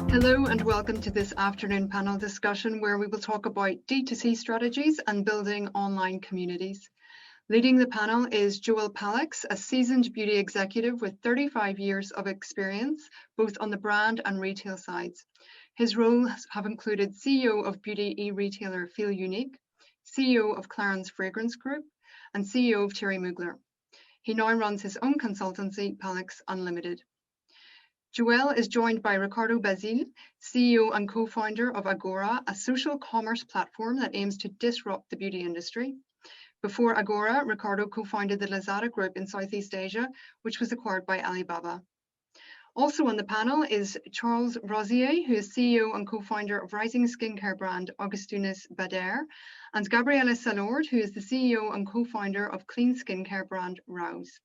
Hello and welcome to this afternoon panel discussion where we will talk about D2C strategies and building online communities. Leading the panel is Joel Palex, a seasoned beauty executive with 35 years of experience, both on the brand and retail sides. His roles have included CEO of beauty e-retailer Feel Unique, CEO of Clarins Fragrance Group, and CEO of Thierry Mugler. He now runs his own consultancy, Palex Unlimited. Joel is joined by Ricardo Basile, CEO and co-founder of Agora, a social commerce platform that aims to disrupt the beauty industry. Before Agora, Ricardo co-founded the Lazada Group in Southeast Asia, which was acquired by Alibaba. Also on the panel is Charles Rosier, who is CEO and co-founder of rising skincare brand Augustinus Bader, and Gabriella Salord, who is the CEO and co-founder of clean skincare brand Rouse.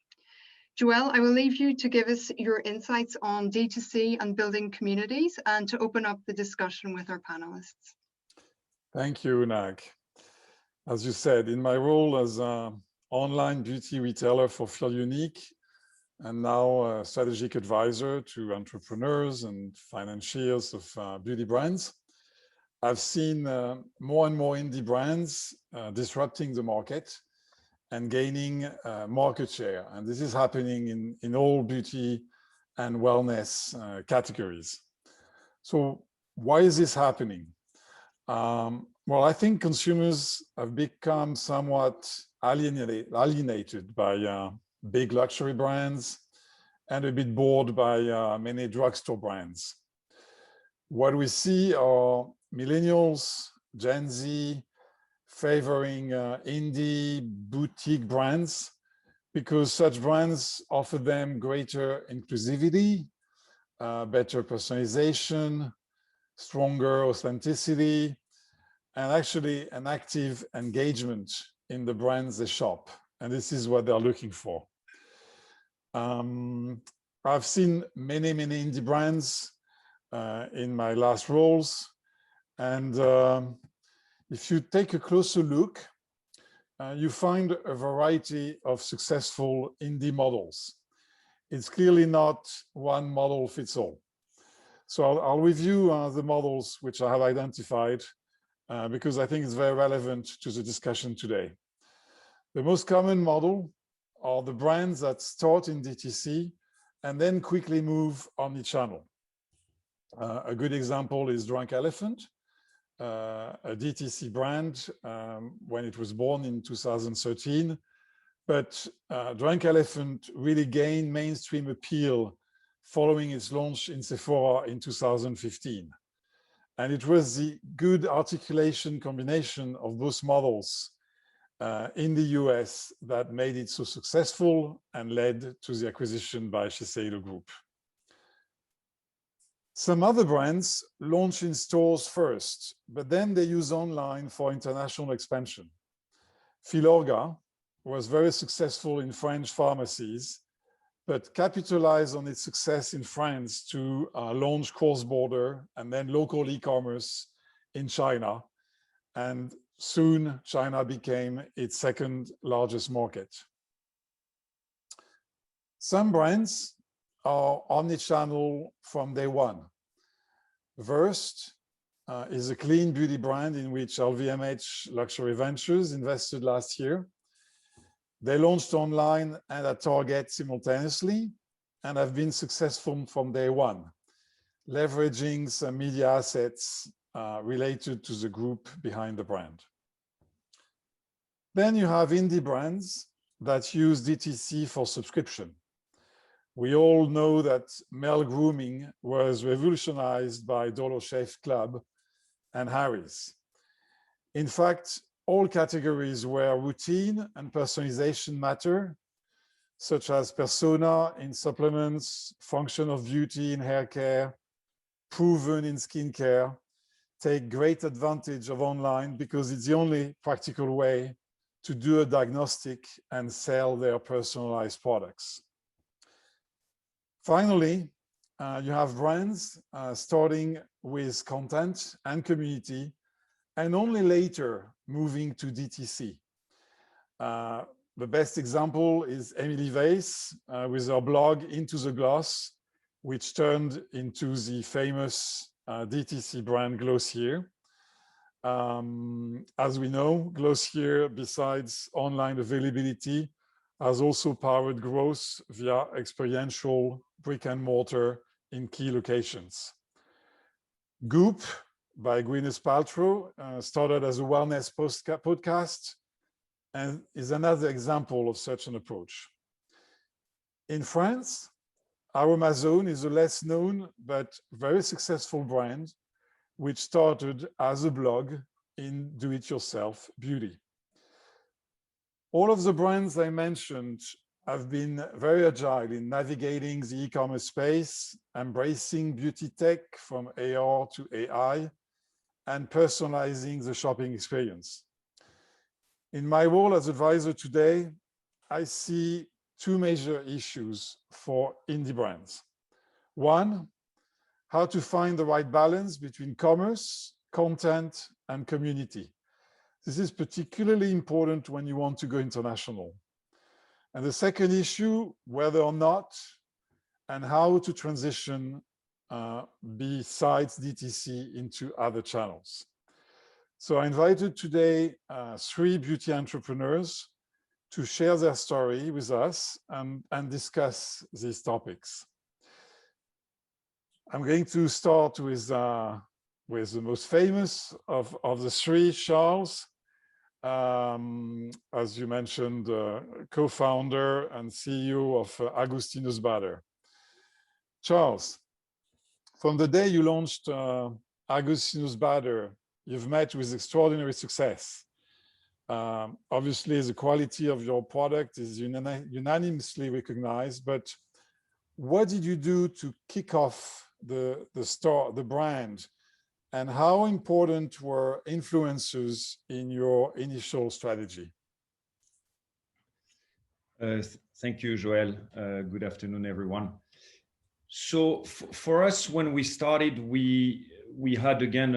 Joel, I will leave you to give us your insights on D2C and building communities and to open up the discussion with our panelists. Thank you, Nag. As you said, in my role as an online beauty retailer for Feel Unique, and now a strategic advisor to entrepreneurs and financiers of beauty brands, I've seen more and more indie brands disrupting the market and gaining market share. And this is happening in all beauty and wellness categories. So why is this happening? Well, I think consumers have become somewhat alienated by big luxury brands and a bit bored by many drugstore brands. What we see are millennials, Gen Z, favoring indie boutique brands because such brands offer them greater inclusivity, better personalization, stronger authenticity, and actually an active engagement in the brands they shop. And this is what they're looking for. I've seen many indie brands in my last roles. And if you take a closer look, you find a variety of successful indie models. It's clearly not one model fits all. So I'll review the models which I have identified because I think it's very relevant to the discussion today. The most common model are the brands that start in DTC and then quickly move omnichannel. A good example is Drunk Elephant, a DTC brand when it was born in 2013. But Drunk Elephant really gained mainstream appeal following its launch in Sephora in 2015. And it was the good articulation combination of both models in the US that made it so successful and led to the acquisition by Shiseido Group. Some other brands launch in stores first, but then they use online for international expansion. Filorga was very successful in French pharmacies, but capitalized on its success in France to launch cross-border and then local e-commerce in China. And soon China became its second largest market. Some brands are omnichannel from day one. Verst is a clean beauty brand in which LVMH Luxury Ventures invested last year. They launched online and at Target simultaneously and have been successful from day one, leveraging some media assets related to the group behind the brand. Then you have indie brands that use DTC for subscription. We all know that male grooming was revolutionized by Dollar Shave Club and Harry's. In fact, all categories where routine and personalization matter, such as persona in supplements, function of beauty in hair care, proven in skincare, take great advantage of online because it's the only practical way to do a diagnostic and sell their personalized products. Finally, you have brands starting with content and community and only later moving to DTC. The best example is Emily Weiss with her blog Into the Gloss, which turned into the famous DTC brand Glossier. As we know, Glossier, besides online availability, has also powered growth via experiential brick and mortar in key locations. Goop by Gwyneth Paltrow started as a wellness podcast and is another example of such an approach. In France, Aromazone is a less known but very successful brand which started as a blog in do-it-yourself beauty. All of the brands I mentioned have been very agile in navigating the e-commerce space, embracing beauty tech from AR to AI, and personalizing the shopping experience. In my role as advisor today, I see two major issues for indie brands. One, how to find the right balance between commerce, content, and community. This is particularly important when you want to go international. And the second issue, whether or not and how to transition besides DTC into other channels. So I invited today 3 beauty entrepreneurs to share their story with us and discuss these topics. I'm going to start with the most famous of the 3, Charles. As you mentioned, co-founder and CEO of Agustinus Bader. Charles, from the day you launched Agustinus Bader, you've met with extraordinary success. Obviously, the quality of your product is unanimously recognized, but what did you do to kick off the brand, and how important were influencers in your initial strategy? Thank you, Joel. Good afternoon, everyone. So for us, when we started, we had again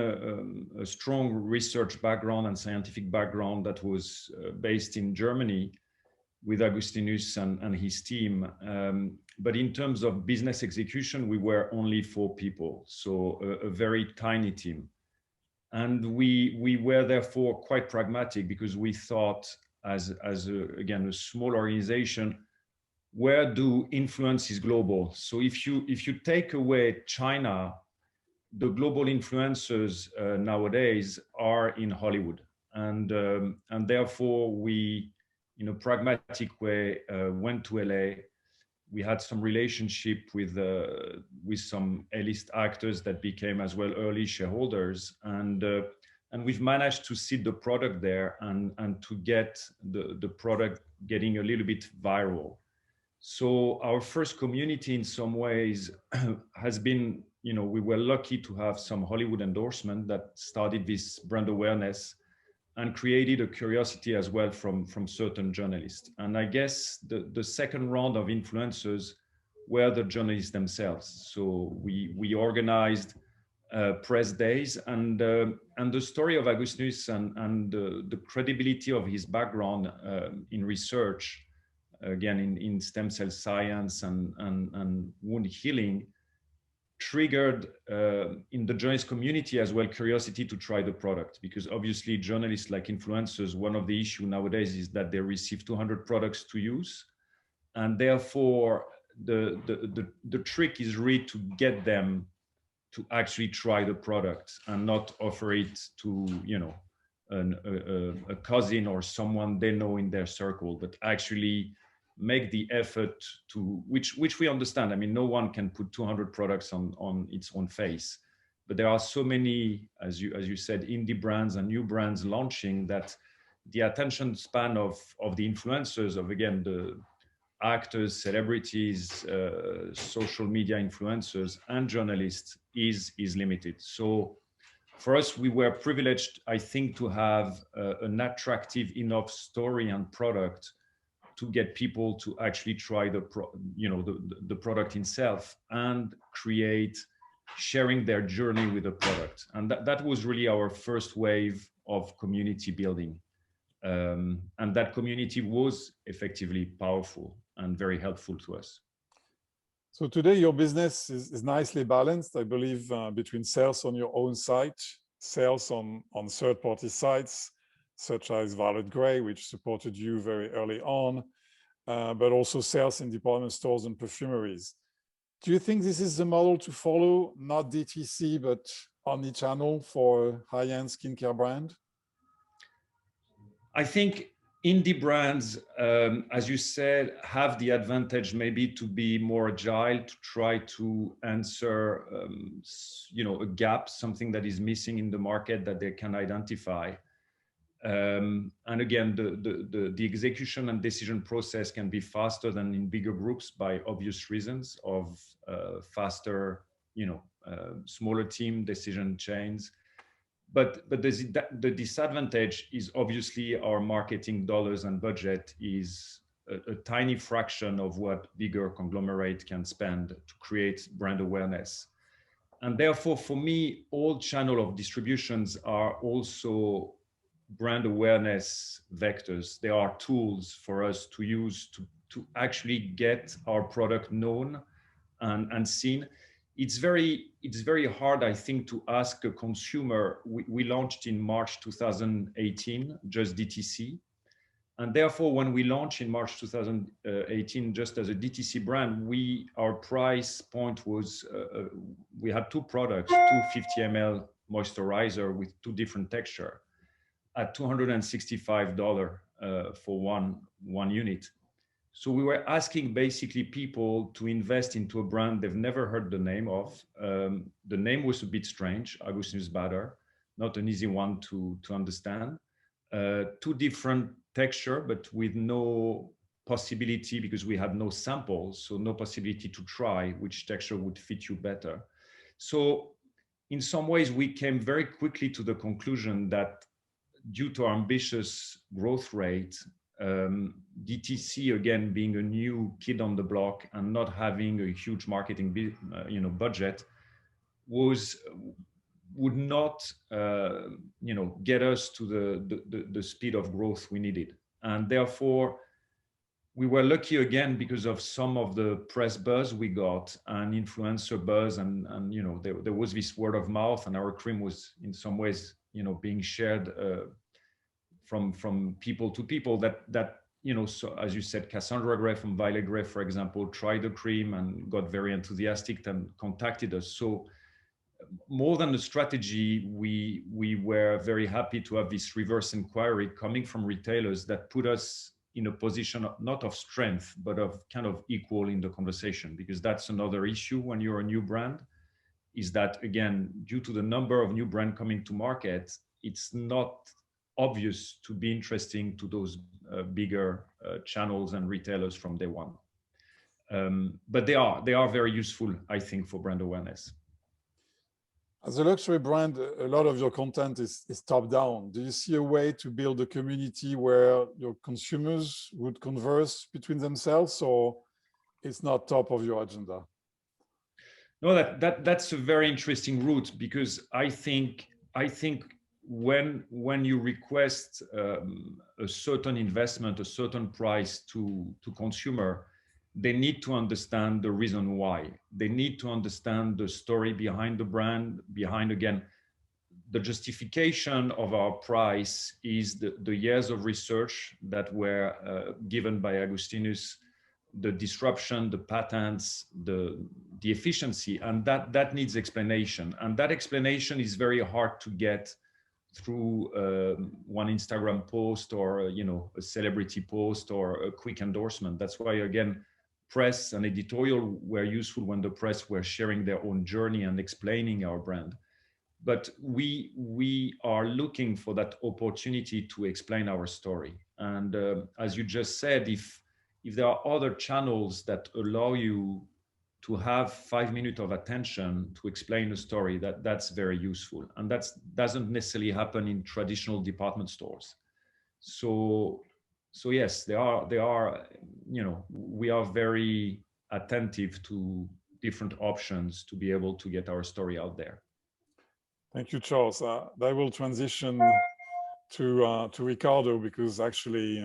a strong research background and scientific background that was based in Germany with Agustinus and his team. But in terms of business execution, we were only 4 people, so a very tiny team. And we were therefore quite pragmatic, because we thought as again, a small organization, where do influence is global. So if you take away China, the global influencers nowadays are in Hollywood. And therefore we, in a pragmatic way, went to LA. We had some relationship with some A-list actors that became as well early shareholders, and we've managed to seed the product there and to get the product getting a little bit viral. So our first community in some ways has been, we were lucky to have some Hollywood endorsement that started this brand awareness and created a curiosity as well from certain journalists. And I guess the second round of influencers were the journalists themselves. So we organized press days, and the story of Agustinus and the credibility of his background in research, again in stem cell science and wound healing, triggered in the journalist community as well curiosity to try the product, because obviously journalists, like influencers, one of the issues nowadays is that they receive 200 products to use, and therefore the trick is really to get them to actually try the product and not offer it to a cousin or someone they know in their circle, but actually make the effort to, which we understand. I mean, no one can put 200 products on its own face, but there are so many, as you said, indie brands and new brands launching, that the attention span of the influencers, of again the actors, celebrities, social media influencers, and journalists is limited. So for us, we were privileged, I think, to have an attractive enough story and product to get people to actually try the product itself and create sharing their journey with the product. And that was really our first wave of community building. And that community was effectively powerful and very helpful to us. So today your business is nicely balanced, I believe, between sales on your own site, sales on third-party sites, such as Violet Grey, which supported you very early on, but also sales in department stores and perfumeries. Do you think this is the model to follow, not DTC, but omni-channel for a high-end skincare brand? I think indie brands, as you said, have the advantage maybe to be more agile, to try to answer, a gap, something that is missing in the market that they can identify. And again, the execution and decision process can be faster than in bigger groups by obvious reasons of faster, smaller team decision chains. But the disadvantage is obviously our marketing dollars and budget is a tiny fraction of what bigger conglomerate can spend to create brand awareness. And therefore, for me, all channel of distributions are also brand awareness vectors. They are tools for us to use to actually get our product known and seen. It's very hard, I think, to ask a consumer. We launched in March 2018, just DTC. And therefore, when we launched in March 2018, just as a DTC brand, our price point was, we had two products, two 50 ml moisturizer with two different texture at $265 for one unit. So we were asking basically people to invest into a brand they've never heard the name of. The name was a bit strange, Agustinus Bader, not an easy one to understand. Two different texture, but with no possibility, because we had no samples, so no possibility to try which texture would fit you better. So in some ways, we came very quickly to the conclusion that due to our ambitious growth rate, DTC, again, being a new kid on the block and not having a huge marketing budget, would not get us to the speed of growth we needed. And therefore, we were lucky again because of some of the press buzz we got and influencer buzz, and there was this word of mouth, and our cream was in some ways being shared from people to people that so as you said, Cassandra Gray from Violet Grey, for example, tried the cream and got very enthusiastic and contacted us. So more than the strategy, we were very happy to have this reverse inquiry coming from retailers that put us in a position not of strength, but of kind of equal in the conversation, because that's another issue when you're a new brand, is that, again, due to the number of new brands coming to market, it's not obvious to be interesting to those bigger channels and retailers from day one. But they are very useful, I think, for brand awareness. As a luxury brand, a lot of your content is top down. Do you see a way to build a community where your consumers would converse between themselves, or it's not top of your agenda? No, that's a very interesting route, because I think when you request a certain investment, a certain price to consumer, they need to understand the reason why. They need to understand the story behind the brand, behind, again, the justification of our price is the years of research that were given by Agustinus, the disruption, the patents, the efficiency, and that needs explanation. And that explanation is very hard to get through one Instagram post or a celebrity post or a quick endorsement. That's why, again, press and editorial were useful when the press were sharing their own journey and explaining our brand. But we are looking for that opportunity to explain our story. And as you just said, if there are other channels that allow you to have 5 minutes of attention to explain a story, that's very useful. And that doesn't necessarily happen in traditional department stores. So yes, we are very attentive to different options to be able to get our story out there. Thank you, Charles. I will transition to Ricardo, because actually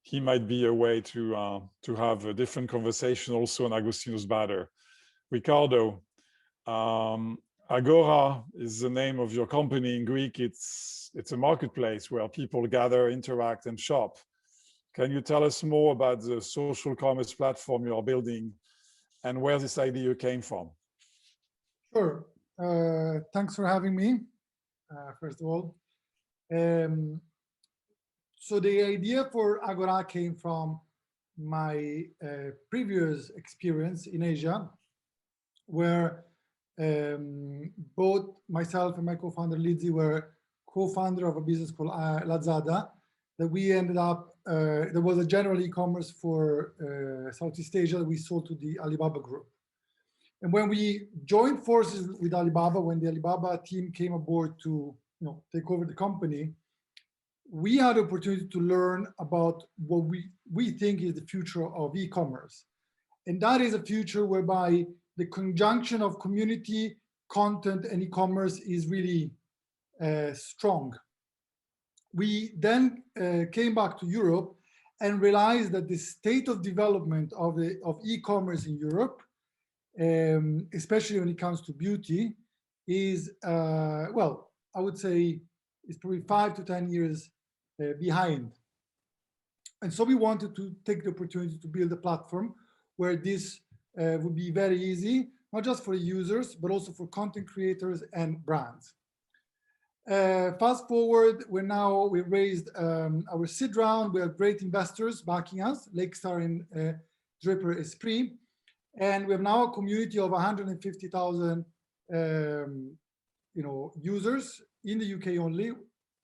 he might be a way to have a different conversation also on Agostino's banner. Ricardo, Agora is the name of your company in Greek. It's a marketplace where people gather, interact, and shop. Can you tell us more about the social commerce platform you are building and where this idea came from? Sure. Thanks for having me, first of all. So the idea for Agora came from my previous experience in Asia, where both myself and my co-founder Lizzie were co-founder of a business called Lazada, that we ended up, there was a general e-commerce for Southeast Asia that we sold to the Alibaba group. And when we joined forces with Alibaba, when the Alibaba team came aboard to take over the company, we had the opportunity to learn about what we think is the future of e-commerce. And that is a future whereby the conjunction of community, content, and e-commerce is really strong. We then came back to Europe and realized that the state of development of e-commerce in Europe, especially when it comes to beauty, is, well, I would say is probably 5 to 10 years behind. And so we wanted to take the opportunity to build a platform where this would be very easy, not just for users, but also for content creators and brands. Fast forward, we've raised our seed round. We have great investors backing us, Lakestar and Draper Esprit. And we have now a community of 150,000 users in the UK only,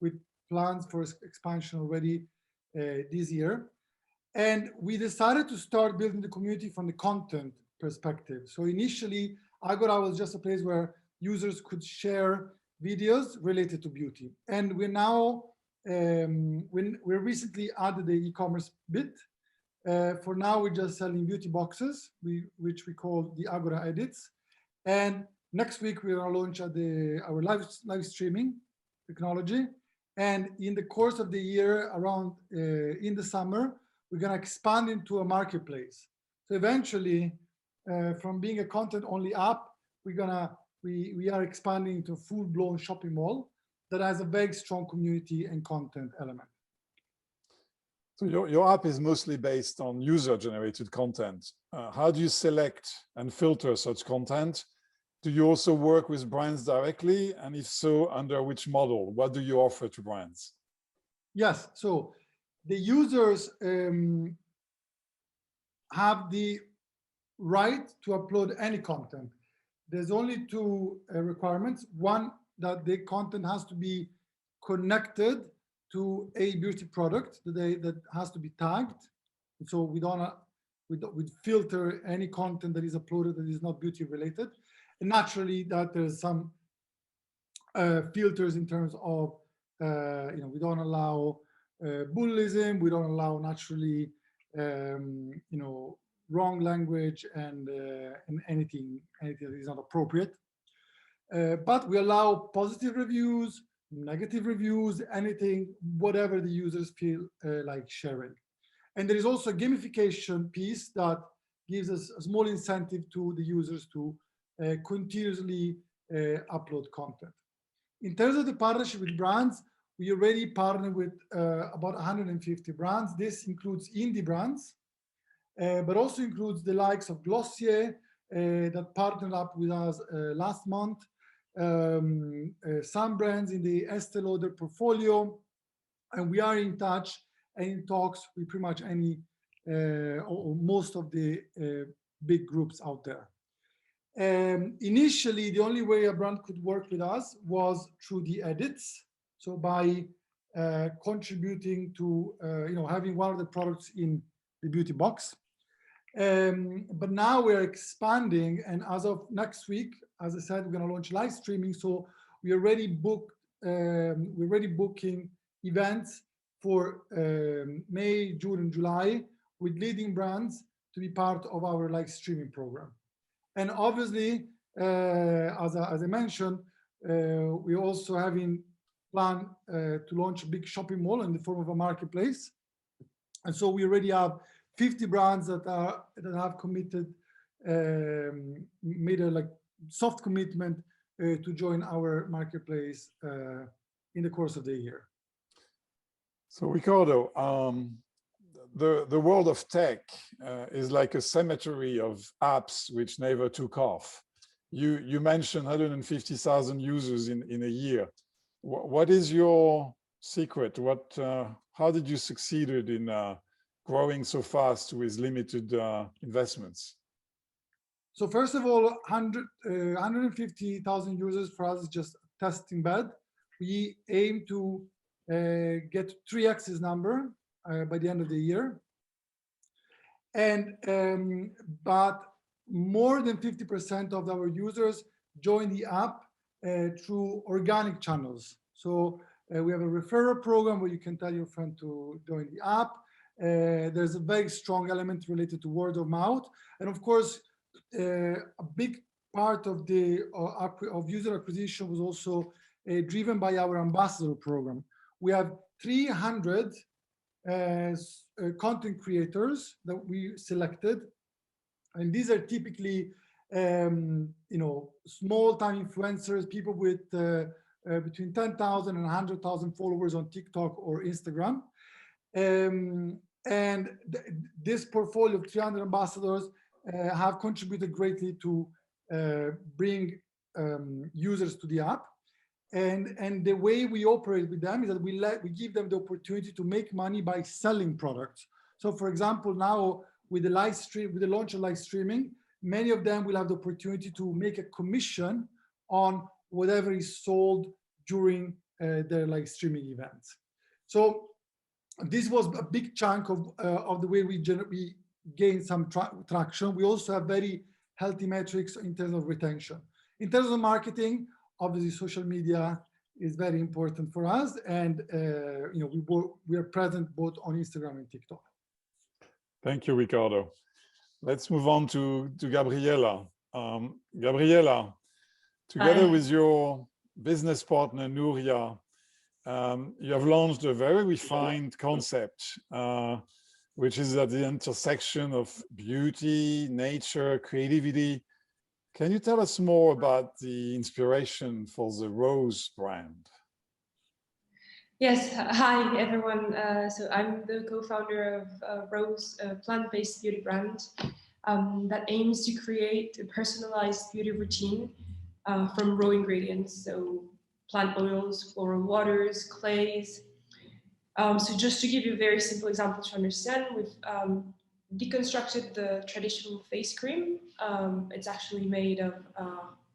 with plans for expansion already this year. And we decided to start building the community from the content perspective. So initially, Agora was just a place where users could share videos related to beauty. And we're now, we recently added the e-commerce bit. For now, we're just selling beauty boxes, which we call the Agora Edits. And next week, we're going to launch our live streaming technology. And in the course of the year, around in the summer, we're going to expand into a marketplace. So eventually, from being a content-only app, we are expanding into a full-blown shopping mall that has a very strong community and content element. So your app is mostly based on user-generated content. How do you select and filter such content? Do you also work with brands directly? And if so, under which model? What do you offer to brands? Yes, so the users have the right to upload any content. There's only two requirements. One, that the content has to be connected to a beauty product that has to be tagged. So we filter any content that is uploaded that is not beauty related. And naturally, that there's some filters in terms of, we don't allow bullyism, we don't allow naturally, wrong language and anything that is not appropriate. But we allow positive reviews, negative reviews, anything, whatever the users feel like sharing. And there is also a gamification piece that gives us a small incentive to the users to continuously upload content. In terms of the partnership with brands, we already partner with about 150 brands. This includes indie brands, but also includes the likes of Glossier that partnered up with us last month, some brands in the Estée Lauder portfolio, and we are in touch and in talks with pretty much any or most of the big groups out there. Initially, the only way a brand could work with us was through the edits. So by contributing to, having one of the products in the beauty box. But now we're expanding, and as of next week, as I said, we're going to launch live streaming. So we already booked, we're already booking events for May, June, and July with leading brands to be part of our live streaming program. And obviously, as I mentioned, we're also having plan to launch a big shopping mall in the form of a marketplace. And so we already have 50 brands that have committed, made a like soft commitment to join our marketplace in the course of the year. So Ricardo, the world of tech is like a cemetery of apps which never took off. You mentioned 150,000 users in a year. What is your secret? How did you succeed in growing so fast with limited investments? So first of all, 150,000 users for us is just a testing bed. We aim to get 3x this number by the end of the year. And but more than 50% of our users join the app through organic channels. So we have a referral program where you can tell your friend to join the app. There's a very strong element related to word of mouth. And of course, a big part of the user acquisition was also driven by our ambassador program. We have 300 content creators that we selected, and these are typically small-time influencers, people with between 10,000 and 100,000 followers on TikTok or Instagram. And this portfolio of 300 ambassadors have contributed greatly to bring users to the app. And the way we operate with them is that we give them the opportunity to make money by selling products. So for example, now with the launch of live streaming, many of them will have the opportunity to make a commission on whatever is sold during their live streaming events. So this was a big chunk of the way we gain some traction. We also have very healthy metrics in terms of retention. In terms of marketing, obviously social media is very important for us, and we are present both on Instagram and TikTok. Thank you, Ricardo. Let's move on to Gabriela. Gabriela, together with your business partner Nuria, you have launched a very refined concept, which is at the intersection of beauty, nature, creativity. Can you tell us more about the inspiration for the Rose brand? Yes, hi everyone. So I'm the co-founder of Rose, a plant-based beauty brand that aims to create a personalized beauty routine from raw ingredients. So plant oils, floral waters, clays. So just to give you a very simple example to understand, we've deconstructed the traditional face cream. It's actually made of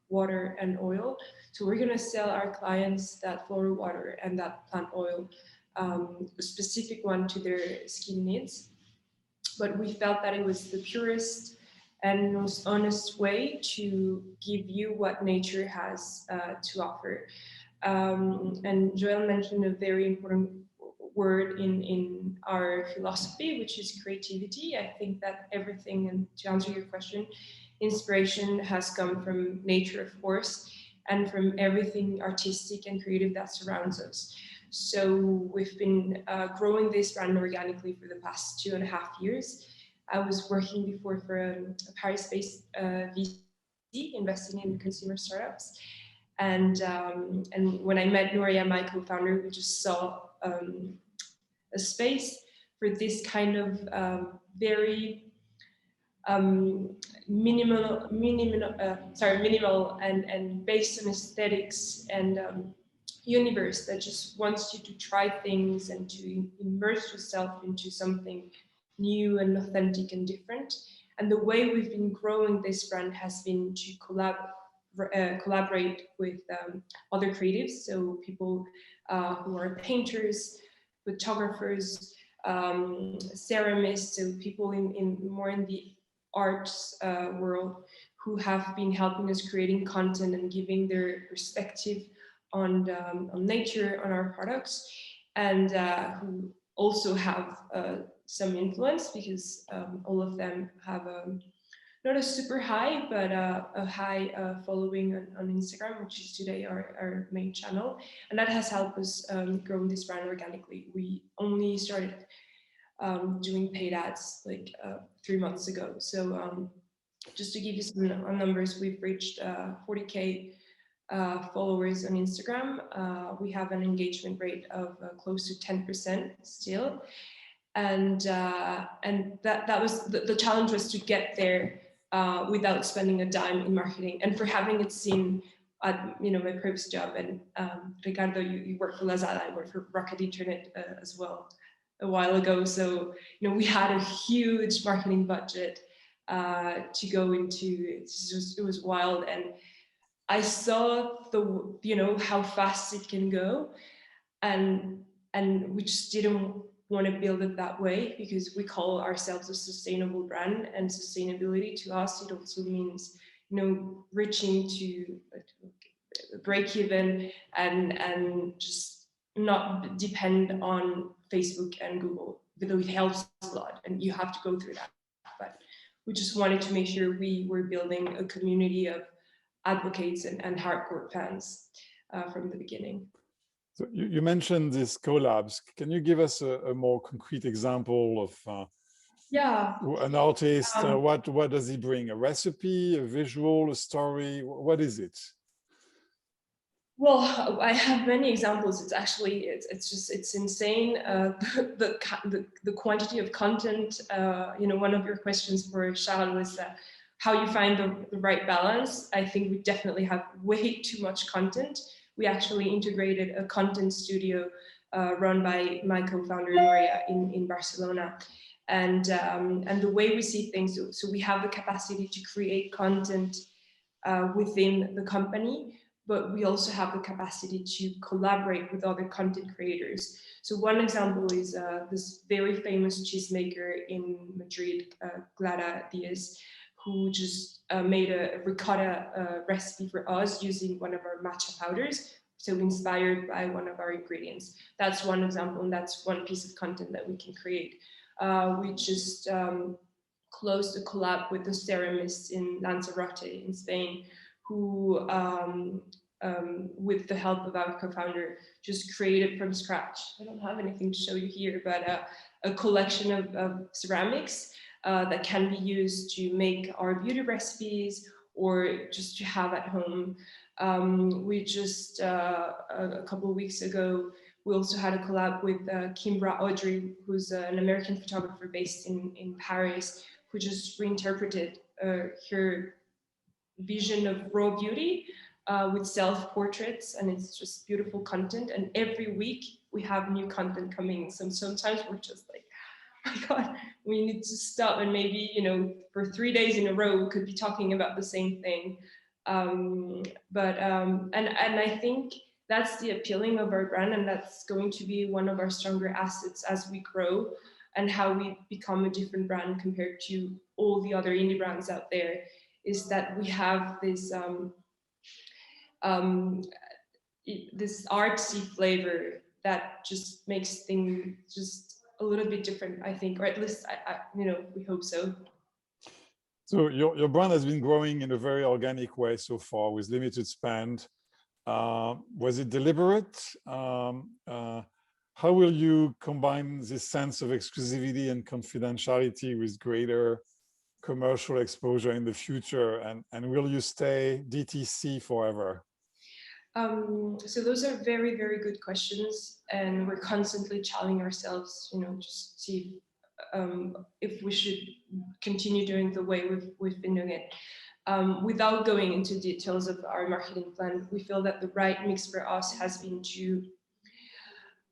water and oil. So we're gonna sell our clients that floral water and that plant oil, a specific one to their skin needs. But we felt that it was the purest and most honest way to give you what nature has to offer. And Joel mentioned a very important word in our philosophy, which is creativity. I think that everything, and to answer your question, inspiration has come from nature, of course, and from everything artistic and creative that surrounds us. So we've been growing this brand organically for the past 2.5 years. I was working before for a Paris-based VC investing in consumer startups. And when I met Nuria, my co-founder, we just saw a space for this kind of very minimal and based on aesthetics and universe that just wants you to try things and to immerse yourself into something new and authentic and different. And the way we've been growing this brand has been to collaborate with other creatives, so people who are painters, photographers, ceramists, so people in more in the arts world who have been helping us creating content and giving their perspective on nature, on our products, and who also have some influence because all of them have not a super high, but a high following on Instagram, which is today our main channel. And that has helped us grow this brand organically. We only started doing paid ads like 3 months ago. So just to give you some numbers, we've reached 40K followers on Instagram. We have an engagement rate of close to 10% still. And that was the challenge, was to get there without spending a dime in marketing, and for having it seen at my previous job. And Ricardo, you work for Lazada, I work for Rocket Internet as well a while ago. So we had a huge marketing budget to go into. It was wild, and I saw how fast it can go, and we just didn't want to build it that way, because we call ourselves a sustainable brand, and sustainability to us, it also means reaching to break even and just not depend on Facebook and Google, though it helps a lot and you have to go through that. But we just wanted to make sure we were building a community of advocates and hardcore fans from the beginning. So you mentioned these collabs. Can you give us a more concrete example of an artist? What does he bring? A recipe, a visual, a story? What is it? Well, I have many examples. It's actually it's insane. The quantity of content. One of your questions for Charles was how you find the right balance. I think we definitely have way too much content. We actually integrated a content studio run by my co-founder Nuria in Barcelona, and the way we see things. So we have the capacity to create content within the company, but we also have the capacity to collaborate with other content creators. So one example is this very famous cheesemaker in Madrid, Clara Diaz, who just made a ricotta recipe for us using one of our matcha powders, so inspired by one of our ingredients. That's one example, and that's one piece of content that we can create. We just closed a collab with the ceramists in Lanzarote in Spain, who, with the help of our co-founder, just created from scratch. I don't have anything to show you here, but a collection of ceramics that can be used to make our beauty recipes or just to have at home. We just, a couple of weeks ago, we also had a collab with Kimbra Audrey, who's an American photographer based in Paris, who just reinterpreted her vision of raw beauty with self-portraits, and it's just beautiful content. And every week we have new content coming. So sometimes we're just like, oh my God, we need to stop, and maybe, for 3 days in a row, we could be talking about the same thing. And I think that's the appealing of our brand, and that's going to be one of our stronger assets as we grow, and how we become a different brand compared to all the other indie brands out there, is that we have this this artsy flavor that just makes things just a little bit different, I think, or at least we hope so. So your brand has been growing in a very organic way so far with limited spend. Was it deliberate? How will you combine this sense of exclusivity and confidentiality with greater commercial exposure in the future? And will you stay DTC forever? So those are very, very good questions, and we're constantly challenging ourselves, just to see if we should continue doing the way we've been doing it. Without going into details of our marketing plan, we feel that the right mix for us has been to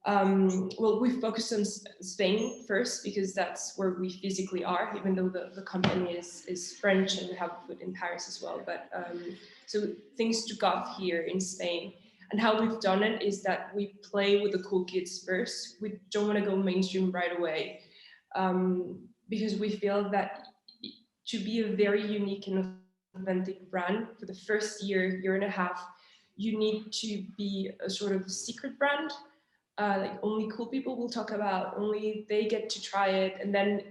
we focused on Spain first, because that's where we physically are, even though the company is French and we have food in Paris as well. But so things took off here in Spain. And how we've done it is that we play with the cool kids first. We don't want to go mainstream right away, because we feel that to be a very unique and authentic brand for the first year and a half, you need to be a sort of secret brand. Like only cool people will talk about, only they get to try it, and then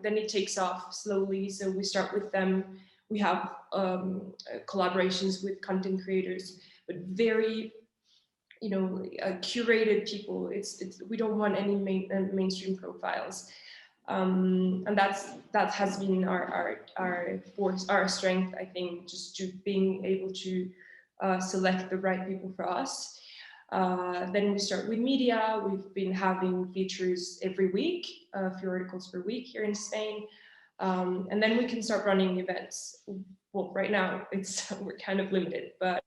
then it takes off slowly. So we start with them. We have collaborations with content creators, but very curated people. We don't want any mainstream profiles. And that has been our strength, I think, just to being able to select the right people for us. Then we start with media. We've been having features every week, a few articles per week here in Spain. And then we can start running events. Well, right now we're kind of limited, but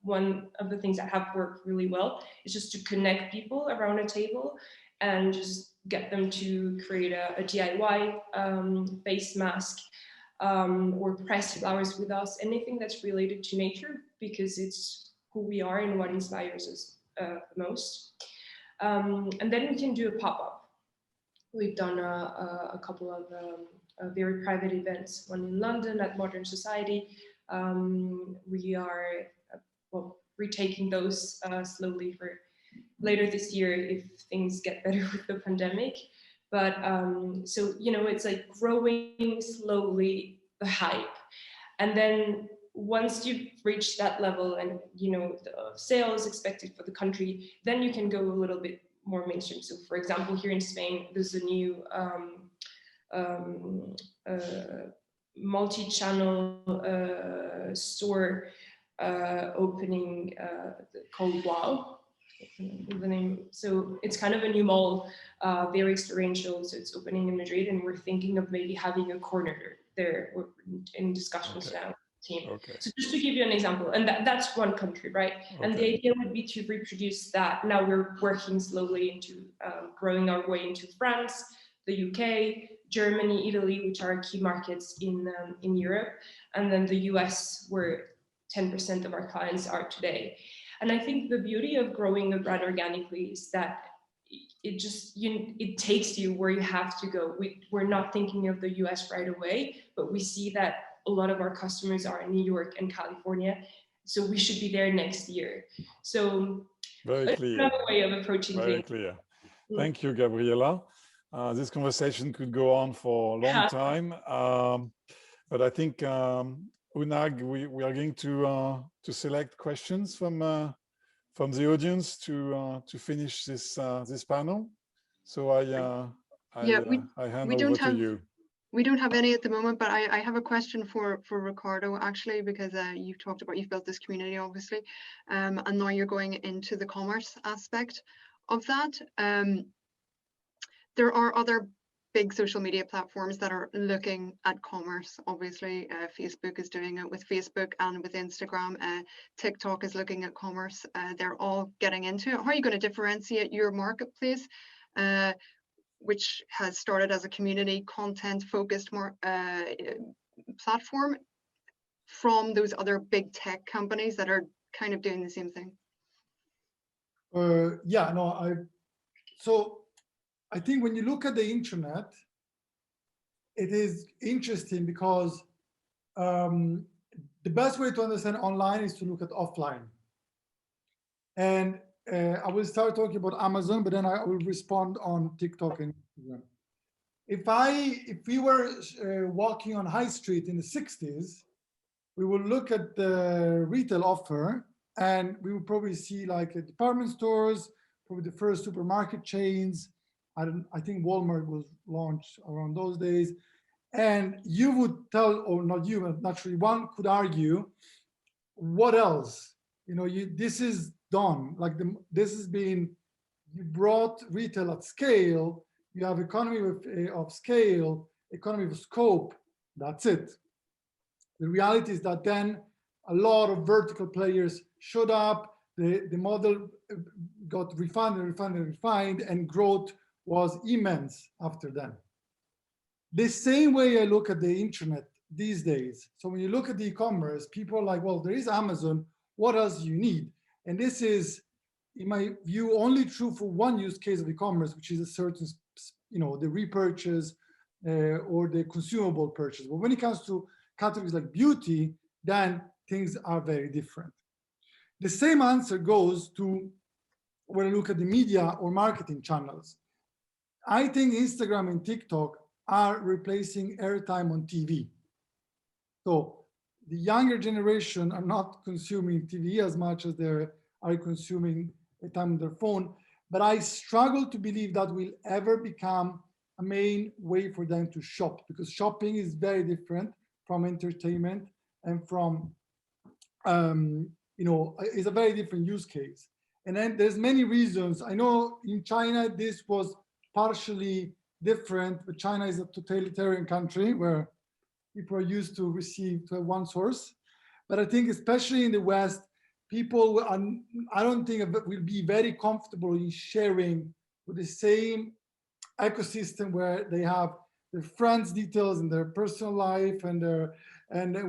one of the things that have worked really well is just to connect people around a table and just get them to create a DIY face mask or press flowers with us, anything that's related to nature, because it's who we are and what inspires us the most. And then we can do a pop-up. We've done a couple of very private events, one in London at Modern Society. We are retaking those slowly for later this year if things get better with the pandemic. But so, it's like growing slowly the hype. And then once you've reached that level and, the sales expected for the country, then you can go a little bit more mainstream. So for example, here in Spain, there's a new multi-channel store opening called Wow. The name. So it's kind of a new mall, very experiential. So it's opening in Madrid, and we're thinking of maybe having a corner there. We're in discussions now. Team. Okay. So just to give you an example, and that's one country, right? Okay. And the idea would be to reproduce that. Now we're working slowly into growing our way into France, the UK, Germany, Italy, which are key markets in Europe, and then the US, where 10% of our clients are today. And I think the beauty of growing a brand organically is that it takes you where you have to go. We're not thinking of the US right away, but we see that a lot of our customers are in New York and California, so we should be there next year. So very clear. Another way of approaching very things. Clear. Thank you, Gabriela. This conversation could go on for a long time, but I think Unag, we are going to select questions from the audience to finish this panel. So I hand over to you. We don't have any at the moment, but I have a question for Ricardo, actually, because you've talked about, you've built this community, obviously, and now you're going into the commerce aspect of that. There are other big social media platforms that are looking at commerce. Obviously, Facebook is doing it with Facebook and with Instagram. TikTok is looking at commerce. They're all getting into it. How are you going to differentiate your marketplace, which has started as a community content focused platform, from those other big tech companies that are kind of doing the same thing? So I think when you look at the internet, it is interesting because the best way to understand online is to look at offline. And I will start talking about Amazon, but then I will respond on TikTok and Instagram. If we were walking on High Street in the 60s, we would look at the retail offer, and we would probably see like department stores, probably the first supermarket chains. I think Walmart was launched around those days. And you would tell, or not you, but naturally one could argue, what else? This is done. Like this has been, you brought retail at scale, you have economy of scale, economy of scope, that's it. The reality is that then a lot of vertical players showed up, the model got refined, and growth was immense after then. The same way I look at the internet these days. So when you look at the e-commerce, people are like, well, there is Amazon, what else do you need? And this is, in my view, only true for one use case of e-commerce, which is a certain, the repurchase or the consumable purchase. But when it comes to categories like beauty, then things are very different. The same answer goes to when I look at the media or marketing channels. I think Instagram and TikTok are replacing airtime on TV. So the younger generation are not consuming TV as much as their are consuming the time on their phone. But I struggle to believe that will ever become a main way for them to shop, because shopping is very different from entertainment and from, is a very different use case. And then there's many reasons. I know in China, this was partially different, but China is a totalitarian country where people are used to have one source. But I think especially in the West, people are, I don't think will be very comfortable in sharing with the same ecosystem where they have their friends' details and their personal life and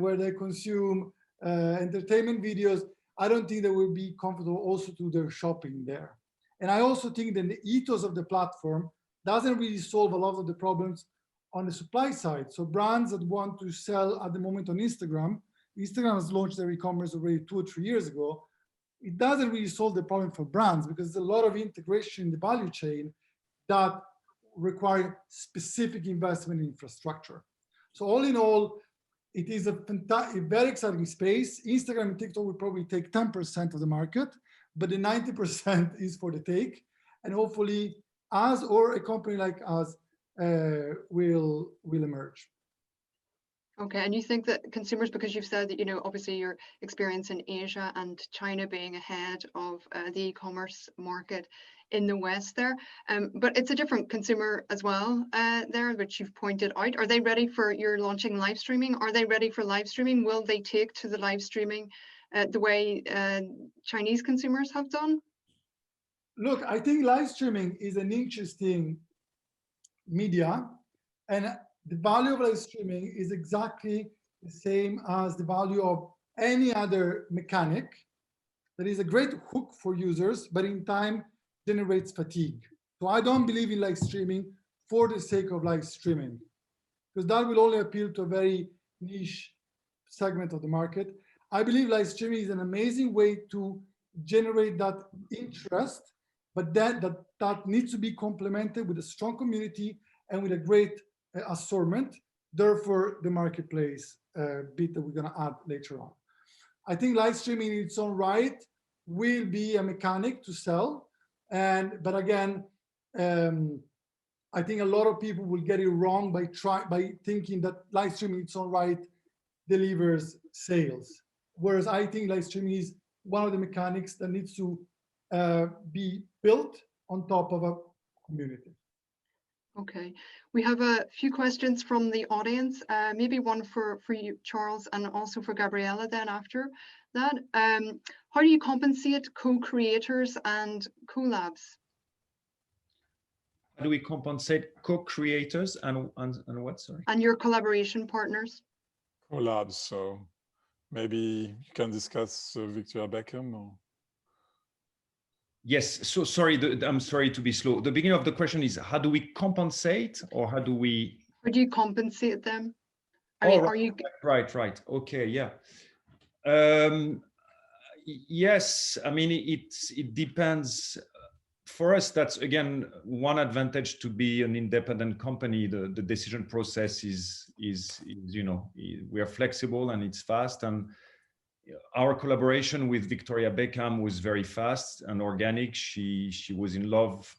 where they consume entertainment videos. I don't think they will be comfortable also to their shopping there. And I also think that the ethos of the platform doesn't really solve a lot of the problems on the supply side. So brands that want to sell at the moment on Instagram has launched their e-commerce already 2 or 3 years ago. It doesn't really solve the problem for brands because there's a lot of integration in the value chain that require specific investment in infrastructure. So all in all, it is a very exciting space. Instagram and TikTok will probably take 10% of the market, but the 90% is for the take. And hopefully us or a company like us will emerge. Okay, and you think that consumers, because you've said that, obviously your experience in Asia and China being ahead of the e-commerce market in the West there, but it's a different consumer as well there, which you've pointed out. Are they ready for, you're launching live streaming? Are they ready for live streaming? Will they take to the live streaming the way Chinese consumers have done? Look, I think live streaming is an interesting media, and the value of live streaming is exactly the same as the value of any other mechanic. That is a great hook for users, but in time generates fatigue. So I don't believe in live streaming for the sake of live streaming, because that will only appeal to a very niche segment of the market. I believe live streaming is an amazing way to generate that interest, but that needs to be complemented with a strong community and with a great assortment. Therefore, the marketplace bit that we're going to add later on. I think live streaming in its own right will be a mechanic to sell, but again, I think a lot of people will get it wrong by thinking that live streaming in its own right delivers sales. Whereas I think live streaming is one of the mechanics that needs to be built on top of a community. Okay, we have a few questions from the audience, maybe one for you, Charles, and also for Gabriella then after that. How do you compensate co-creators and collabs? How do we compensate co-creators and what, sorry? And your collaboration partners. Collabs, so maybe you can discuss Victoria Beckham or... Yes, so sorry, I'm sorry to be slow. The beginning of the question is, how do we compensate or how do we... How do you compensate them? Right. Okay, yeah. Yes, I mean, it depends. For us, that's, again, one advantage to be an independent company. The decision process is, we are flexible and it's fast. And our collaboration with Victoria Beckham was very fast and organic. She was in love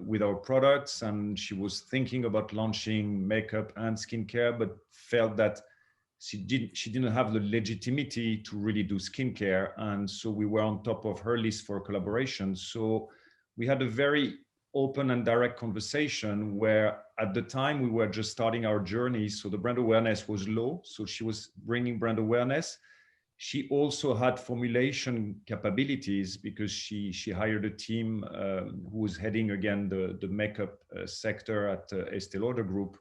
with our products, and she was thinking about launching makeup and skincare, but felt that she didn't have the legitimacy to really do skincare. And so we were on top of her list for collaboration. So we had a very open and direct conversation where at the time we were just starting our journey. So the brand awareness was low. So she was bringing brand awareness. She also had formulation capabilities because she hired a team who was heading again the makeup sector at Estée Lauder Group.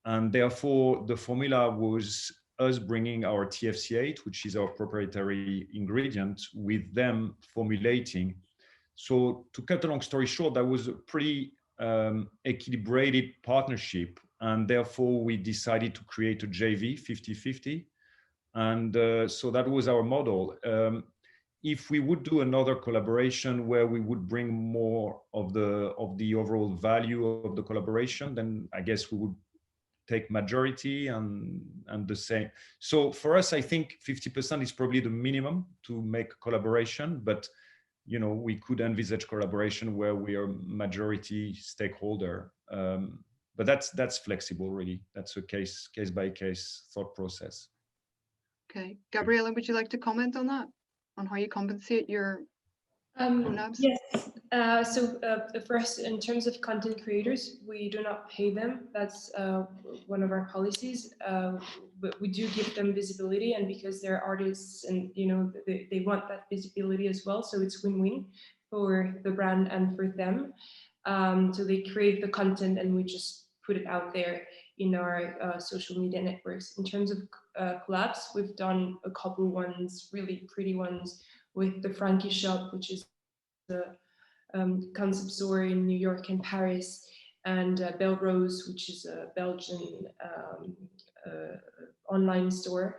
And therefore the formula was us bringing our TFC8, which is our proprietary ingredient, with them formulating. So to cut a long story short, that was a pretty equilibrated partnership. And therefore we decided to create a JV 50-50. And so that was our model. If we would do another collaboration where we would bring more of the overall value of the collaboration, then I guess we would take majority and the same. So for us, I think 50% is probably the minimum to make a collaboration, but you know, we could envisage collaboration where we are majority stakeholder. But that's flexible, really. That's a case by case thought process. Okay, Gabriella, would you like to comment on that? On how you compensate your collabs? Yes. For us, in terms of content creators, we do not pay them. That's one of our policies. But we do give them visibility, and because they're artists, and you know, they want that visibility as well. So it's win-win for the brand and for them. So they create the content, and we just put it out there in our social media networks. In terms of collabs, we've done a couple ones, really pretty ones, with the Frankie Shop, which is the concept store in New York and Paris, and Belle Rose, which is a Belgian online store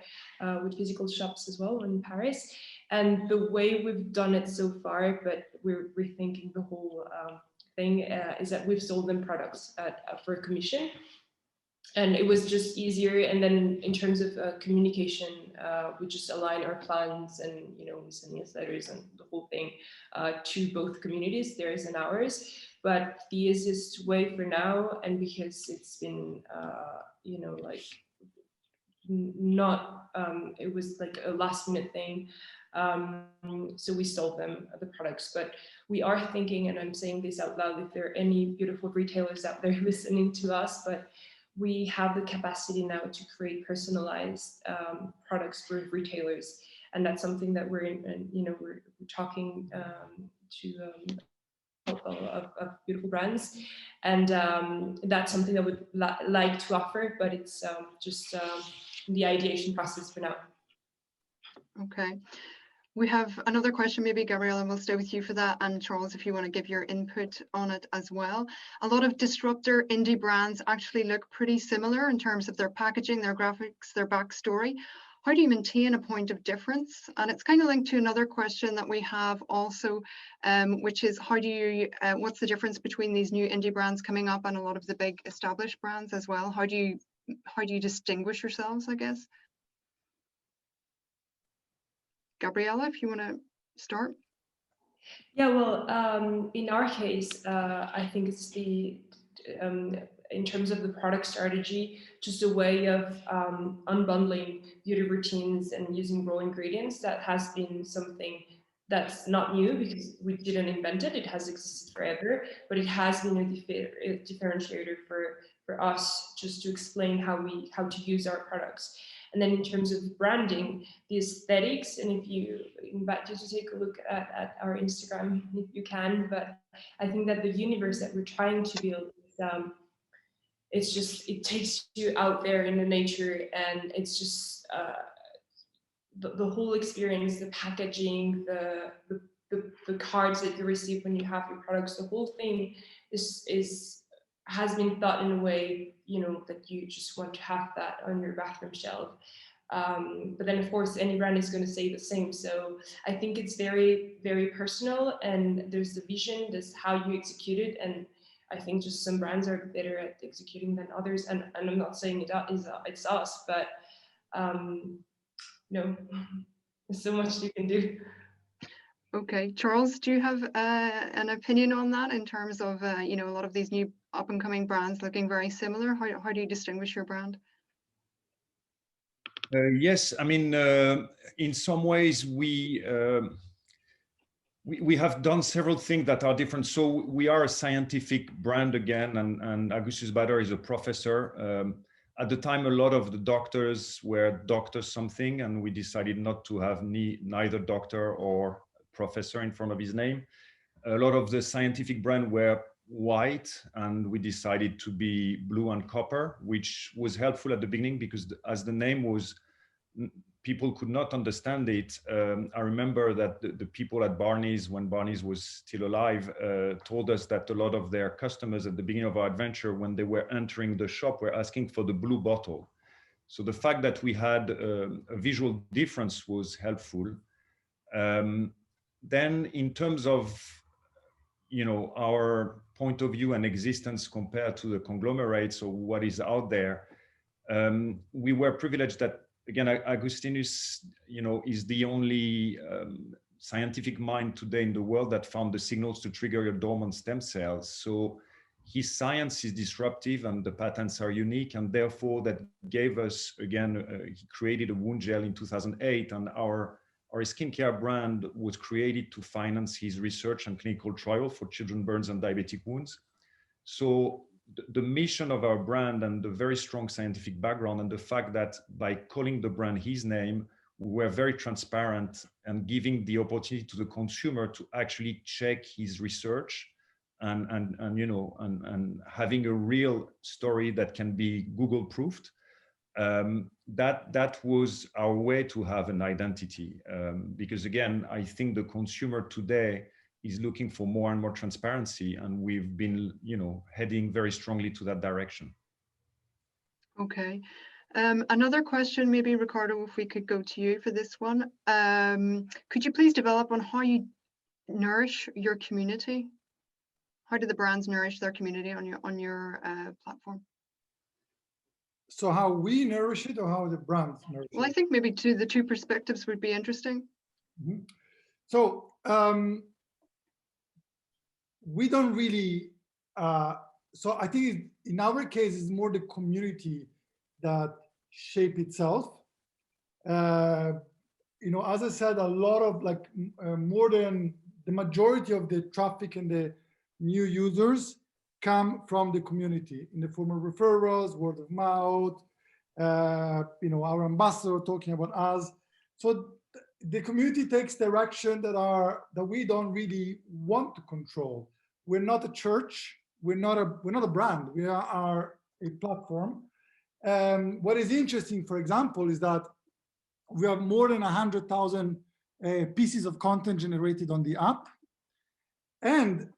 with physical shops as well in Paris. And the way we've done it so far, but we're rethinking the whole thing, is that we've sold them products for commission. And it was just easier. And then in terms of communication, we just align our plans, and you know, we send newsletters and the whole thing to both communities, theirs and ours. But the easiest way for now, and because it's been you know, like not it was like a last minute thing, so we sold them the products. But we are thinking, and I'm saying this out loud, if there are any beautiful retailers out there listening to us, but we have the capacity now to create personalized products for retailers, and that's something that we're talking to of beautiful brands, and that's something that would like to offer, but it's just the ideation process for now. Okay. We have another question, maybe Gabriella, we'll stay with you for that, and Charles, if you want to give your input on it as well. A lot of disruptor indie brands actually look pretty similar in terms of their packaging, their graphics, their backstory. How do you maintain a point of difference? And it's kind of linked to another question that we have also, which is how do you, what's the difference between these new indie brands coming up and a lot of the big established brands as well? How do you distinguish yourselves, I guess? Gabriella, if you want to start. Yeah, well, in our case, I think it's the, in terms of the product strategy, just a way of unbundling beauty routines and using raw ingredients. That has been something that's not new, because we didn't invent it. It has existed forever, but it has been a differentiator for us, just to explain how to use our products. And then in terms of branding, the aesthetics, and if you invite you to take a look at our Instagram, if you can, but I think that the universe that we're trying to build is, it takes you out there in the nature, and it's just the whole experience, the packaging, the cards that you receive when you have your products, the whole thing has been thought in a way, you know, that you just want to have that on your bathroom shelf. But then of course any brand is going to say the same. So I think it's very, very personal, and there's the vision, there's how you execute it. And I think just some brands are better at executing than others. And I'm not saying it's us, but no, there's so much you can do. Okay, Charles, do you have an opinion on that in terms of, you know, a lot of these new up and coming brands looking very similar? How do you distinguish your brand? Yes, I mean, in some ways we have done several things that are different. So we are a scientific brand again, and Augustus Bader is a professor. At the time, a lot of the doctors were Dr. something, and we decided not to have neither doctor or professor in front of his name. A lot of the scientific brand were white, and we decided to be blue and copper, which was helpful at the beginning, because as the name was, people could not understand it. I remember that the people at Barney's, when Barney's was still alive, told us that a lot of their customers at the beginning of our adventure, when they were entering the shop, were asking for the blue bottle. So the fact that we had a visual difference was helpful. Then in terms of, you know, our point of view and existence compared to the conglomerates or what is out there, we were privileged that, again, Agustinus, you know, is the only scientific mind today in the world that found the signals to trigger your dormant stem cells. So his science is disruptive and the patents are unique, and therefore that gave us, again, he created a wound gel in 2008, and our skincare brand was created to finance his research and clinical trial for children burns and diabetic wounds. So the mission of our brand and the very strong scientific background and the fact that by calling the brand his name, we were very transparent and giving the opportunity to the consumer to actually check his research and you know, and having a real story that can be Google proofed. That was our way to have an identity, because again, I think the consumer today is looking for more and more transparency, and we've been, you know, heading very strongly to that direction. Okay. Another question, maybe Ricardo, if we could go to you for this one. Could you please develop on how you nourish your community? How do the brands nourish their community on your platform? So how we nourish it, or how the brands nourish it? Well, I think maybe the two perspectives would be interesting. Mm-hmm. So we don't really, so I think in our case, it's more the community that shape itself. You know, as I said, a lot of like more than the majority of the traffic and the new users come from the community in the form of referrals, word of mouth, you know, our ambassador talking about us. So the community takes direction that we don't really want to control. We're not a church. We're not a brand. We are a platform. What is interesting, for example, is that we have more than 100,000 pieces of content generated on the app, and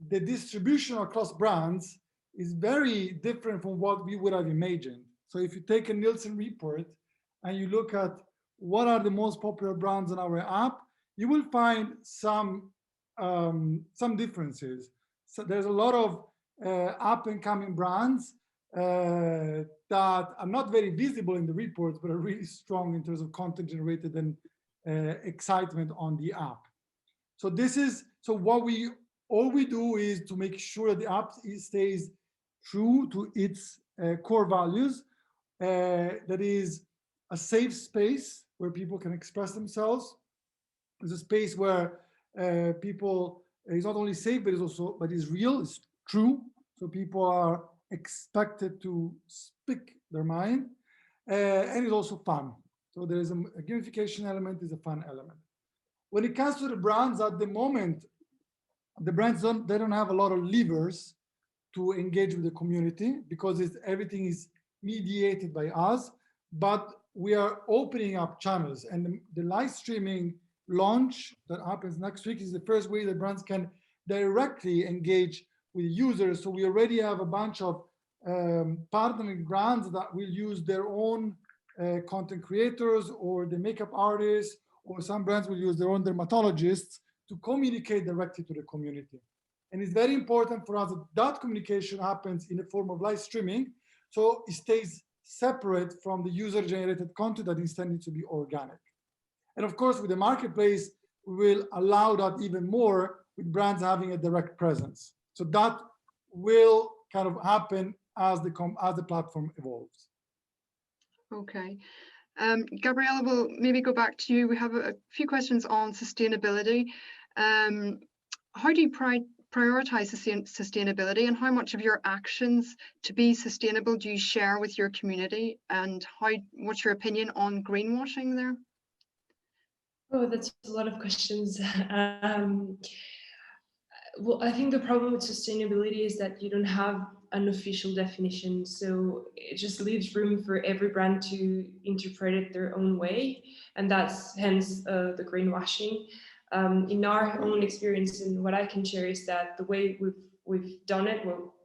the distribution across brands is very different from what we would have imagined. So if you take a Nielsen report and you look at what are the most popular brands on our app, you will find some differences. So there's a lot of up and coming brands that are not very visible in the reports, but are really strong in terms of content generated and excitement on the app. So this is, so all we do is to make sure that the app stays true to its core values. That is a safe space where people can express themselves. It's a space where people, is not only safe, but is real, it's true. So people are expected to speak their mind, and it's also fun. So there is a gamification element, is a fun element. When it comes to the brands, at the moment, the brands don't have a lot of levers to engage with the community because everything is mediated by us, but we are opening up channels, and the live streaming launch that happens next week is the first way that brands can directly engage with users. So we already have a bunch of partnering brands that will use their own content creators or the makeup artists, or some brands will use their own dermatologists to communicate directly to the community. And it's very important for us that communication happens in the form of live streaming, so it stays separate from the user-generated content that instead needs to be organic. And of course, with the marketplace, we will allow that even more with brands having a direct presence. So that will kind of happen as the platform evolves. Okay. Gabriella, we'll maybe go back to you. We have a few questions on sustainability. How do you prioritize sustainability, and how much of your actions to be sustainable do you share with your community, and what's your opinion on greenwashing there? Oh, that's a lot of questions. Well, I think the problem with sustainability is that you don't have an official definition, so it just leaves room for every brand to interpret it their own way, and that's hence the greenwashing. In our own experience, and what I can share is that the way we've done it, well,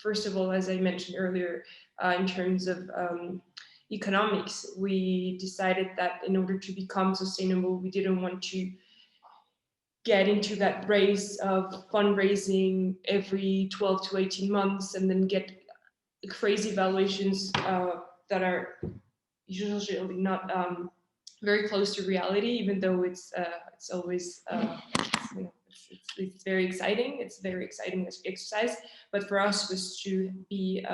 first of all, as I mentioned earlier, in terms of economics, we decided that in order to become sustainable, we didn't want to get into that race of fundraising every 12 to 18 months and then get crazy valuations that are usually not very close to reality, even though it's always it's very exciting. It's very exciting exercise. But for us was to be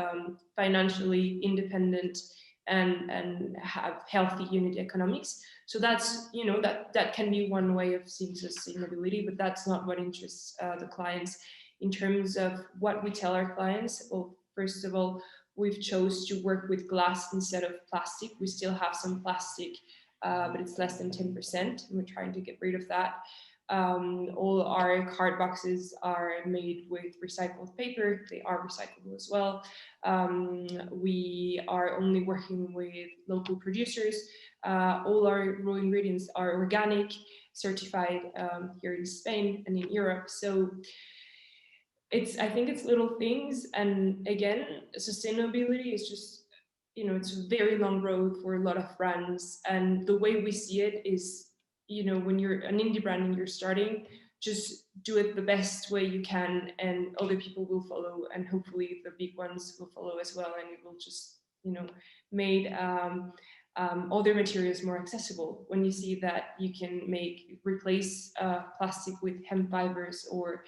financially independent and have healthy unit economics. So that's, you know, that can be one way of seeing sustainability, but that's not what interests the clients. In terms of what we tell our clients, well, first of all, we've chose to work with glass instead of plastic. We still have some plastic, but it's less than 10%, and we're trying to get rid of that. All our card boxes are made with recycled paper. They are recyclable as well. We are only working with local producers. All our raw ingredients are organic, certified here in Spain and in Europe. So I think it's little things. And again, sustainability is just, you know, it's a very long road for a lot of brands. And the way we see it is, you know, when you're an indie brand and you're starting, just do it the best way you can, and other people will follow, and hopefully the big ones will follow as well, and it will just, you know, made other materials more accessible. When you see that you can replace plastic with hemp fibers or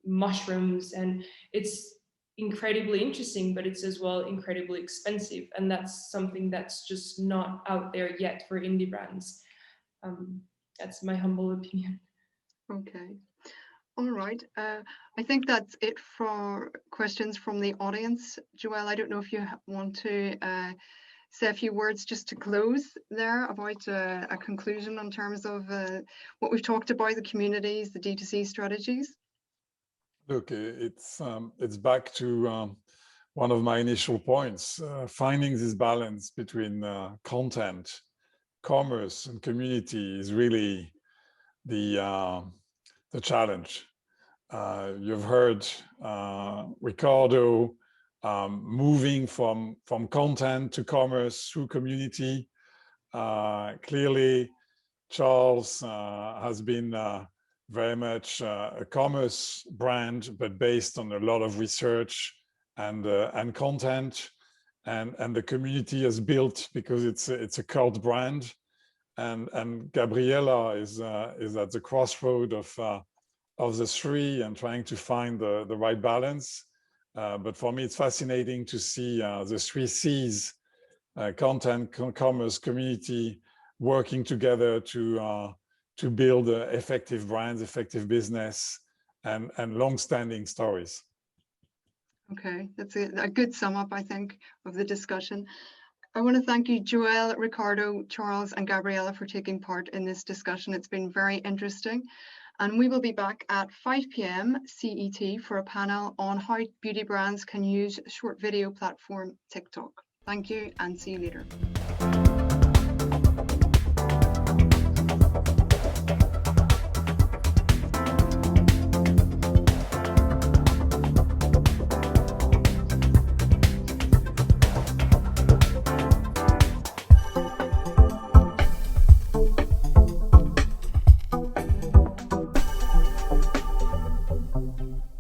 mushrooms, and it's incredibly interesting, but it's as well incredibly expensive, and that's something that's just not out there yet for indie brands. That's my humble opinion. Okay. All right. I think that's it for questions from the audience. Joelle, I don't know if you want to say a few words just to close there about a conclusion in terms of what we've talked about, the communities, the D2C strategies. Look, it's back to one of my initial points, finding this balance between content, commerce, and community is really the challenge. You've heard Ricardo moving from content to commerce through community. Clearly, Charles has been very much a commerce brand, but based on a lot of research and content, and the community is built because it's a cult brand. And Gabriela is at the crossroad of the three and trying to find the right balance. But for me, it's fascinating to see the three C's, content, commerce, community, working together to build effective brands, effective business, and long-standing stories. Okay, that's a good sum up, I think, of the discussion. I want to thank you, Joelle, Ricardo, Charles, and Gabriela for taking part in this discussion. It's been very interesting. And we will be back at 5 p.m. CET for a panel on how beauty brands can use short video platform TikTok. Thank you and see you later.